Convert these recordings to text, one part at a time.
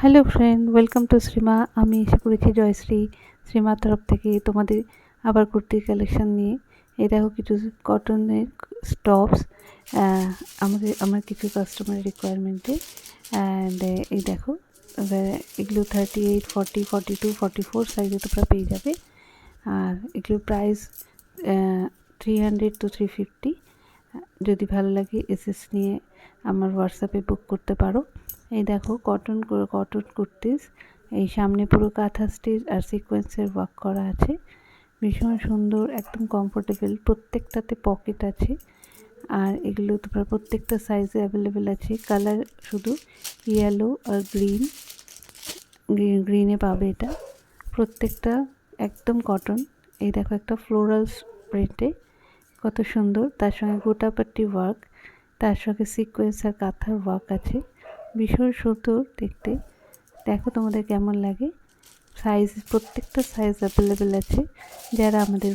Hello friend, welcome to Shrima. আমি এসে পড়েছি জয়শ্রী শ্রীমার তরফ থেকে তোমাদের আবার কুর্তির কালেকশন নিয়ে। এই দেখো কিছু কটনের টপস আমার কিছু কাস্টমারের রিকোয়ারমেন্টে। অ্যান্ড এই দেখো এগুলো 38, 40, 42, 44 সাইজে তোমরা পেয়ে যাবে। আর এগুলোর প্রাইস 300 to 350। যদি ভালো লাগে এসএস নিয়ে আমার হোয়াটসঅ্যাপে বুক করতে পারো। এই দেখো কটন কুর্তিস, এই সামনে পুরো কাঁথা স্টিচ আর সিকোয়েন্সের ওয়ার্ক করা আছে, ভীষণ সুন্দর, একদম কমফোর্টেবল, প্রত্যেকটাতে পকেট আছে। আর এগুলো তোমার প্রত্যেকটা সাইজে অ্যাভেলেবেল আছে। কালার শুধু ইয়েলো আর গ্রিনে পাবে এটা। প্রত্যেকটা একদম কটন। এই দেখো একটা ফ্লোরাল প্রিন্টে, কত সুন্দর, তার সঙ্গে গোটাপাট্টি ওয়ার্ক, তার সঙ্গে সিকোয়েন্স আর কাঁথার ওয়ার্ক আছে, ভীষণ সুন্দর দেখতে। দেখো তোমাদের কেমন লাগে। সাইজ, প্রত্যেকটা সাইজ অ্যাভেলেবেল আছে। যারা আমাদের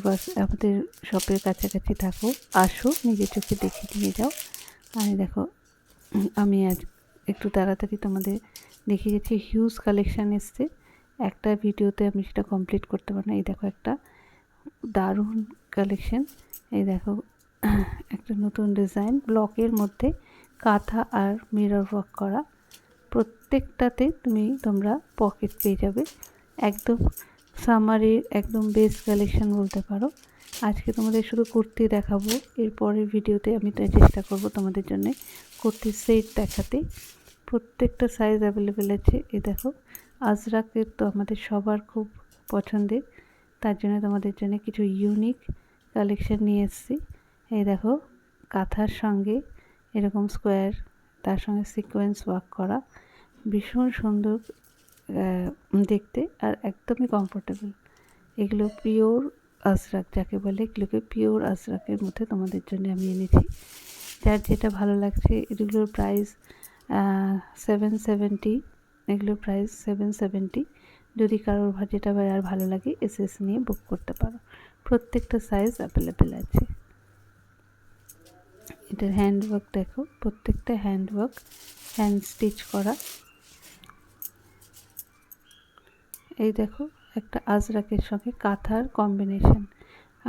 শপের কাছাকাছি থাকো, আসো, নিজের চোখে দেখে নিয়ে যাও। আর দেখো আমি আজ একটু তাড়াতাড়ি তোমাদের দেখিয়ে গেছি, হিউজ কালেকশান এসছে, একটা ভিডিওতে আমি সেটা কমপ্লিট করতে পারি না। এই দেখো একটা দারুণ কালেকশন। এই দেখো একটা নতুন ডিজাইন, ব্লকের মধ্যে কাঁথা আর মিরর ওয়ার্ক করা, প্রত্যেকটাতে তোমরা পকেট পেয়ে যাবে। একদম সামারের একদম বেস্ট কালেকশন বলতে পারো। আজকে তোমাদের শুধু কুর্তি দেখাবো, এরপরের ভিডিওতে আমি চেষ্টা করব তোমাদের জন্য কুর্তির সেট দেখাতে। প্রত্যেকটা সাইজ অ্যাভেলেবেল আছে। এই দেখো আজরাকের তো আমাদের সবার খুব পছন্দের, তার জন্য তোমাদের জন্য কিছু ইউনিক কালেকশন নিয়ে এসেছি। এই দেখো কাঁথার সঙ্গে এরকম স্কোয়ার, তার সঙ্গে সিকোয়েন্স ওয়ার্ক করা, ভীষণ সুন্দর দেখতে আর একদমই কমফোর্টেবল। এগুলো পিওর আজরাক যাকে বলে, এগুলোকে পিওর আজরাকের মধ্যে তোমাদের জন্য আমি এনেছি। যার যেটা ভালো লাগছে, এগুলোর প্রাইস 770, এগুলোর প্রাইস 770। যদি কারোর যেটা আর ভালো লাগে এসএস নিয়ে বুক করতে পারো। প্রত্যেকটা সাইজ অ্যাভেলেবেল আছে। এটার হ্যান্ডওয়ার্ক দেখো, প্রত্যেকটা হ্যান্ডওয়ার্ক, হ্যান্ড স্টিচ করা। এই দেখো একটা আজরাকের সঙ্গে কাঁথার কম্বিনেশন।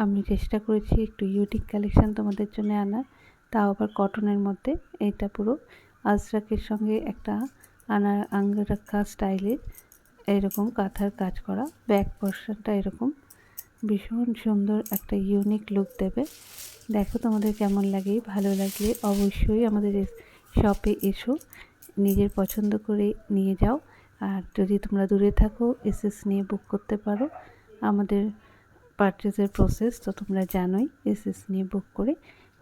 আমি চেষ্টা করেছি একটু ইউনিক কালেকশান তোমাদের জন্য আনার, তাও আবার কটনের মধ্যে। এটা পুরো আজরাকের সঙ্গে একটা আঙ্গরাক্ষা স্টাইলের এরকম কাঁথার কাজ করা, ব্যাক পোর্শনটা এরকম, ভীষণ সুন্দর একটা ইউনিক লুক দেবে। দেখো তোমাদের কেমন লাগে। ভালো লাগলে অবশ্যই আমাদের শপে এসো, নিজের পছন্দ করে নিয়ে যাও। আর যদি তোমরা দূরে থাকো এসএস নিয়ে বুক করতে পারো। আমাদের পারচেজের প্রসেস তো তোমরা জানোই, এসএস নিয়ে বুক করে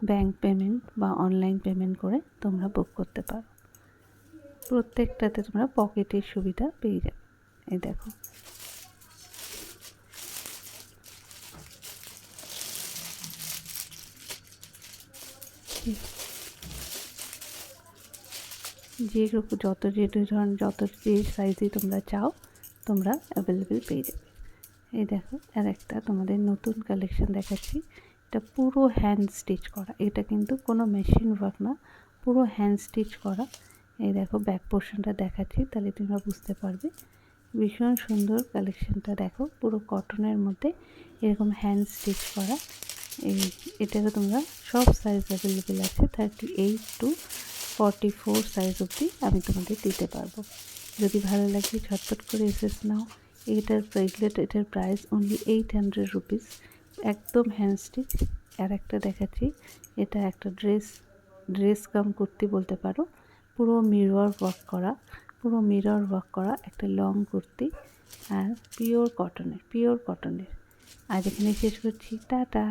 ব্যাংক পেমেন্ট বা অনলাইন পেমেন্ট করে তোমরা বুক করতে পারো। প্রত্যেকটাতে তোমরা পকেটের সুবিধা পেয়ে যাবে। এই দেখো যত যে সাইজে তোমরা চাও তোমরা অ্যাভেলেবেল পেয়ে যাবে। এই দেখো আর একটা তোমাদের নতুন কালেকশন দেখাচ্ছি। এটা পুরো হ্যান্ড স্টিচ করা, এটা কিন্তু কোনো মেশিন ওয়ার্ক না, পুরো হ্যান্ড স্টিচ করা। এই দেখো ব্যাক পোর্শনটা দেখাচ্ছি, তাহলে তোমরা বুঝতে পারবে। ভীষণ সুন্দর কালেকশনটা দেখো, পুরো কটনের মধ্যে এরকম হ্যান্ড স্টিচ করা। এটাকে তোমরা সব সাইজ অ্যাভেলেবেল আছে, 38 to 44 সাইজ অবধি আমি তোমাদের দিতে পারবো। যদি ভালো লাগে ঝটপট করে এসএস নাও। এটার প্রাইস অনলি 800 রুপিস, একদম হ্যান্ড স্টিচ। আর একটা দেখাচ্ছি, এটা একটা ড্রেস কাম কুর্তি বলতে পারো, পুরো মিরর ওয়ার্ক করা একটা লং কুর্তি, আর পিওর কটনের। আজ এখানে শেষ করছি, টাটা।